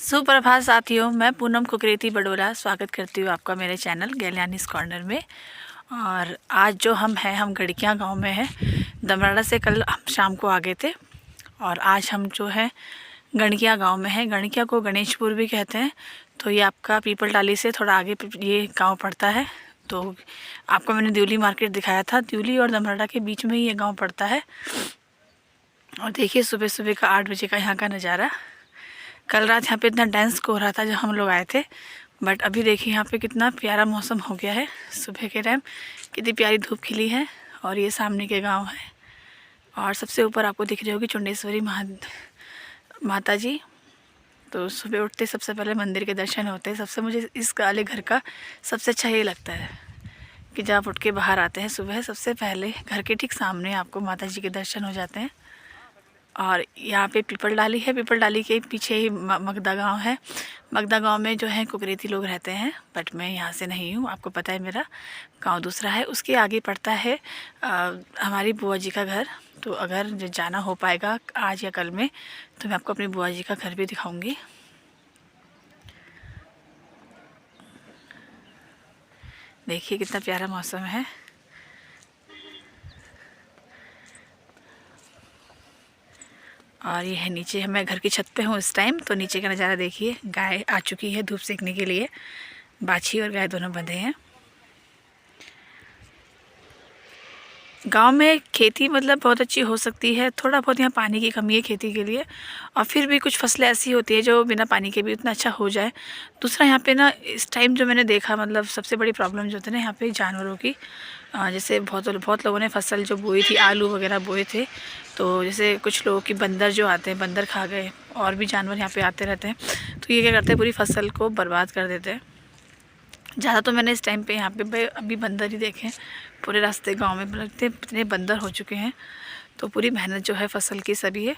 सुप्रभात साथियों, मैं पूनम कुकरेती बडोला स्वागत करती हूँ आपका मेरे चैनल गैलियानीस कॉर्नर में। और आज जो हम गड़कियाँ गांव में हैं। दमराड़ा से कल हम शाम को आ गए थे और आज हम जो है गणकिया गांव में हैं। गणकिया को गणेशपुर भी कहते हैं। तो ये आपका पीपल टाली से थोड़ा आगे ये गाँव पड़ता है। तो आपको मैंने द्यूली मार्केट दिखाया था, द्यूली और दमराड़ा के बीच में ही ये गाँव पड़ता है। और देखिए सुबह सुबह का 8 बजे का यहाँ का नज़ारा। कल रात यहाँ पे इतना डांस हो रहा था जब हम लोग आए थे, बट अभी देखिए यहाँ पे कितना प्यारा मौसम हो गया है। सुबह के टाइम कितनी प्यारी धूप खिली है और ये सामने के गांव है। और सबसे ऊपर आपको दिख रही होगी चुंडेश्वरी माता जी। तो सुबह उठते सबसे पहले मंदिर के दर्शन होते हैं। सबसे मुझे इस वाले घर का सबसे अच्छा ये लगता है कि जब आप उठ के बाहर आते हैं सुबह, सबसे पहले घर के ठीक सामने आपको माता जी के दर्शन हो जाते हैं। और यहाँ पे पीपल डाली है, पीपल डाली के पीछे ही मगदा गांव है। मगदा गांव में जो है कुकरेती लोग रहते हैं, बट मैं यहाँ से नहीं हूँ, आपको पता है मेरा गांव दूसरा है। उसके आगे पड़ता है हमारी बुआ जी का घर। तो अगर जाना हो पाएगा आज या कल में तो मैं आपको अपनी बुआ जी का घर भी दिखाऊंगी। देखिए कितना प्यारा मौसम है। और ये है नीचे, मैं घर की छत पे हूँ इस टाइम। तो नीचे का नज़ारा देखिए, गाय आ चुकी है धूप सेकने के लिए। बाछी और गाय दोनों बंधे हैं। गांव में खेती मतलब बहुत अच्छी हो सकती है। थोड़ा बहुत यहाँ पानी की कमी है खेती के लिए, और फिर भी कुछ फसलें ऐसी होती है जो बिना पानी के भी उतना अच्छा हो जाए। दूसरा यहाँ पे ना इस टाइम जो मैंने देखा, मतलब सबसे बड़ी प्रॉब्लम जो होती है ना यहाँ पे जानवरों की। जैसे बहुत लोगों ने फसल जो बोई थी, आलू वगैरह बोए थे, तो जैसे कुछ लोगों की बंदर जो आते हैं, बंदर खा गए। और भी जानवर यहाँ पे आते रहते हैं, तो ये क्या करते हैं, पूरी फसल को बर्बाद कर देते हैं। ज़्यादा तो मैंने इस टाइम पे यहाँ पे अभी बंदर ही देखे हैं पूरे रास्ते गांव में। लगते इतने बंदर हो चुके हैं, तो पूरी मेहनत जो है फसल की सभी ये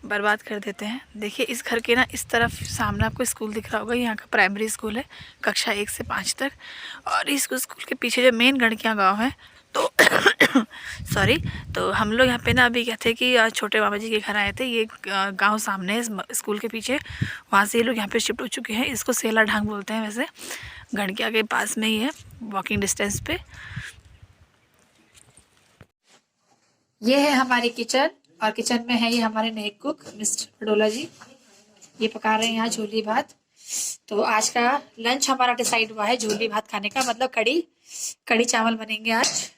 बर्बाद कर देते हैं। देखिए इस घर के ना इस तरफ सामने आपको स्कूल दिख रहा होगा, यहाँ का प्राइमरी स्कूल है, कक्षा 1 से 5 तक। और इस स्कूल के पीछे जो मेन गणकिया गाँव है, तो सॉरी, तो हम लोग यहाँ पे ना अभी कहते हैं कि छोटे बाबा जी के घर आए थे। ये गांव सामने है स्कूल के पीछे, वहाँ से ये लोग यहाँ पे शिफ्ट हो चुके हैं। इसको सेला ढांग बोलते हैं। वैसे गणकिया के पास में ही है, वॉकिंग डिस्टेंस पे। ये है हमारी किचन, और किचन में है ये हमारे नए कुक मिस्टर बडोला जी। ये पका रहे हैं यहाँ झोली भात। तो आज का लंच हमारा डिसाइड हुआ है झोली भात खाने का, मतलब कड़ी चावल बनेंगे आज।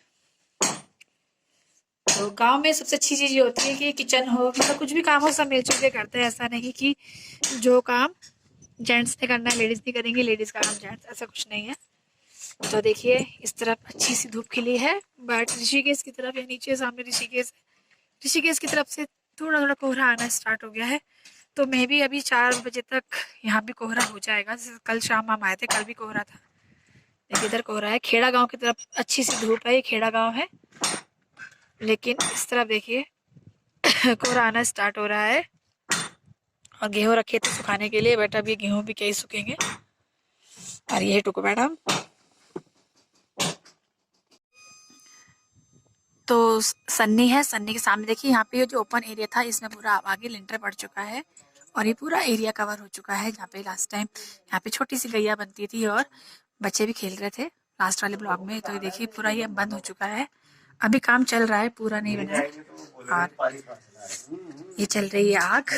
तो गांव में सबसे अच्छी चीज ये होती है कि किचन हो, मतलब कुछ भी काम हो सब मिलजुल के करते हैं। ऐसा नहीं कि जो काम जेंट्स ने करना है लेडीज नहीं करेंगे, लेडीज का काम जेंट्स, ऐसा कुछ नहीं है। तो देखिए इस तरफ अच्छी सी धूप खिली है, बट ऋषिकेश की तरफ या नीचे सामने ऋषिकेश की तरफ से थोड़ा थोड़ा कोहरा आना स्टार्ट हो गया है। तो मैं भी अभी 4 बजे तक यहाँ भी कोहरा हो जाएगा। कल शाम हम आए थे, कल भी कोहरा था। देखिए इधर कोहरा है। खेड़ा गांव की तरफ अच्छी सी धूप है, ये खेड़ा गांव है। लेकिन इस तरफ देखिए कोहरा आना स्टार्ट हो रहा है। और गेहूँ रखे थे सुखाने के लिए, बट अब ये गेहूँ भी क्या ही सूखेंगे। और ये टुकु मैडम। तो सन्नी है, सन्नी के सामने देखिए यहाँ पे ये जो ओपन एरिया था, इसमें पूरा आगे लिंटर पड़ चुका है और ये पूरा एरिया कवर हो चुका है। जहाँ पे लास्ट टाइम यहाँ पे छोटी सी गैया बनती थी और बच्चे भी खेल रहे थे लास्ट वाले ब्लॉग में। तो ये देखिए पूरा ये बंद हो चुका है, अभी काम चल रहा है, पूरा नहीं बना है। और ये चल रही है आग।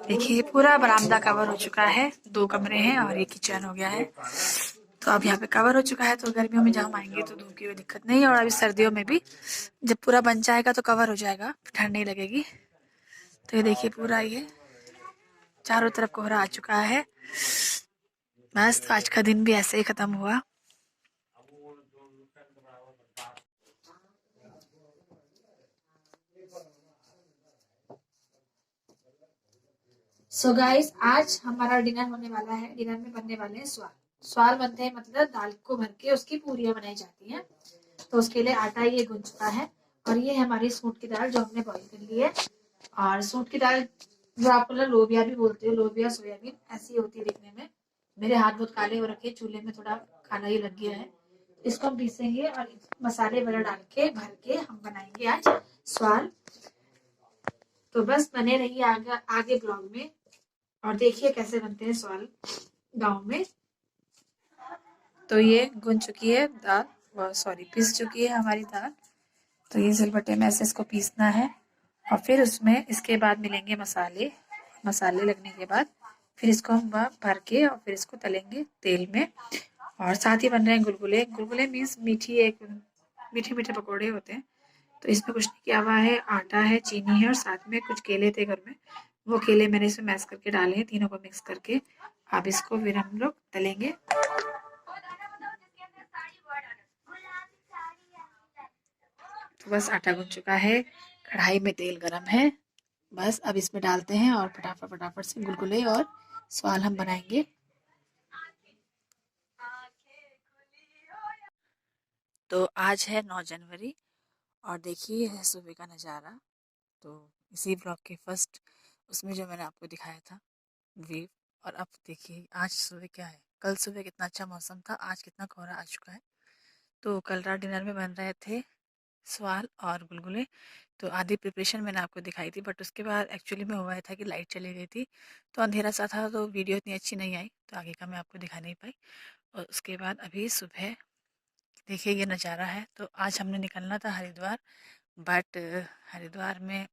देखिए पूरा बरामदा कवर हो चुका है, 2 कमरे हैं और ये किचन हो गया है। तो अब यहाँ पे कवर हो चुका है, तो गर्मियों में जब हम आएंगे तो धूप की कोई दिक्कत नहीं है। और अभी सर्दियों में भी जब पूरा बन जाएगा तो कवर हो जाएगा, ठंड नहीं लगेगी। तो ये देखिए पूरा ये चारों तरफ कोहरा आ चुका है। बस तो आज का दिन भी ऐसे ही खत्म हुआ। सो गाइस आज हमारा डिनर होने वाला है। डिनर में बनने वाले हैं स्वाल बनते हैं, मतलब दाल को भर के उसकी पूरियां बनाई जाती हैं। तो उसके लिए आटा ये गूंज चुका है। और ये है हमारी सूट की दाल जो हमने बॉईल कर ली है। और सूट की दाल जो आप लोग लोबिया भी बोलते हो, लोबिया सोयाबीन ऐसी होती है दिखने में। मेरे हाथ बहुत काले हो रखे, चूल्हे में थोड़ा खाना ही लग गया है। इसको हम पीसेंगे और मसाले वगैरह डाल के भर के हम बनाएंगे आज स्वाल। तो बस बने रहिए आगे आगे ब्लॉग में और देखिए कैसे बनते हैं स्वाल गाँव में। तो ये गुन चुकी है दाल, सॉरी पीस चुकी है हमारी दाल। तो ये सिलबट्टे में ऐसे इसको पीसना है और फिर उसमें इसके बाद मिलेंगे मसाले। मसाले लगने के बाद फिर इसको हम भर के और फिर इसको तलेंगे तेल में। और साथ ही बन रहे हैं गुलगुले। गुलगुले मीन्स मीठे मीठे पकौड़े होते हैं। तो इसमें कुछ नहीं किया हुआ है, आटा है, चीनी है और साथ में कुछ केले थे घर में, वो केले मैंने इसमें मैश करके डाले हैं, तीनों को मिक्स करके। अब इसको फिर हम लोग तलेंगे। तो बस आटा गूंथ चुका है, कढ़ाई में तेल गरम है, बस अब इसमें डालते हैं और फटाफट फटाफट से गुलगुले और स्वाल हम बनाएंगे। तो आज है 9 जनवरी और देखिए है सुबह का नज़ारा। तो इसी ब्लॉग के फर्स्ट उसमें जो मैंने आपको दिखाया था व्यू, और अब देखिए आज सुबह क्या है। कल सुबह कितना अच्छा मौसम था, आज कितना कोहरा आ चुका है। तो कल रात डिनर में बन रहे थे स्वाल और गुलगुले। तो आधी प्रिपरेशन मैंने आपको दिखाई थी, बट उसके बाद एक्चुअली में हुआ था कि लाइट चली गई थी, तो अंधेरा सा था, तो वीडियो इतनी अच्छी नहीं आई, तो आगे का मैं आपको दिखा नहीं पाई। और उसके बाद अभी सुबह देखिए ये नज़ारा है। तो आज हमने निकलना था हरिद्वार, बट हरिद्वार में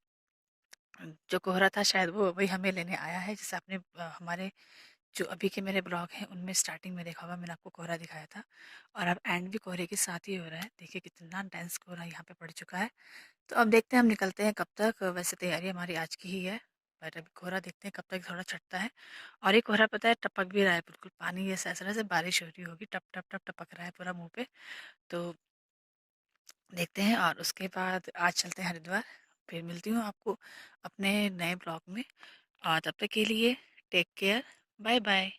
जो कोहरा था शायद वो वही हमें लेने आया है। जैसे आपने हमारे जो अभी के मेरे ब्लॉग हैं उनमें स्टार्टिंग में देखा होगा, मैंने आपको कोहरा दिखाया था, और अब एंड भी कोहरे के साथ ही हो रहा है। देखिए कितना डेंस कोहरा यहाँ पे पड़ चुका है। तो अब देखते हैं हम निकलते हैं कब तक। वैसे तैयारी हमारी आज की ही है, बट अभी कोहरा देखते हैं कब तक थोड़ा छटता है। और ये कोहरा पता है टपक भी रहा है, बिल्कुल पानी जैसा ऐसा जैसे बारिश हो रही होगी, टप टप टप टपक रहा है पूरा मुंह पे। तो देखते हैं और उसके बाद आज चलते हैं हरिद्वार। फिर मिलती हूँ आपको अपने नए ब्लॉग में, और तब तक के लिए टेक केयर, बाय बाय।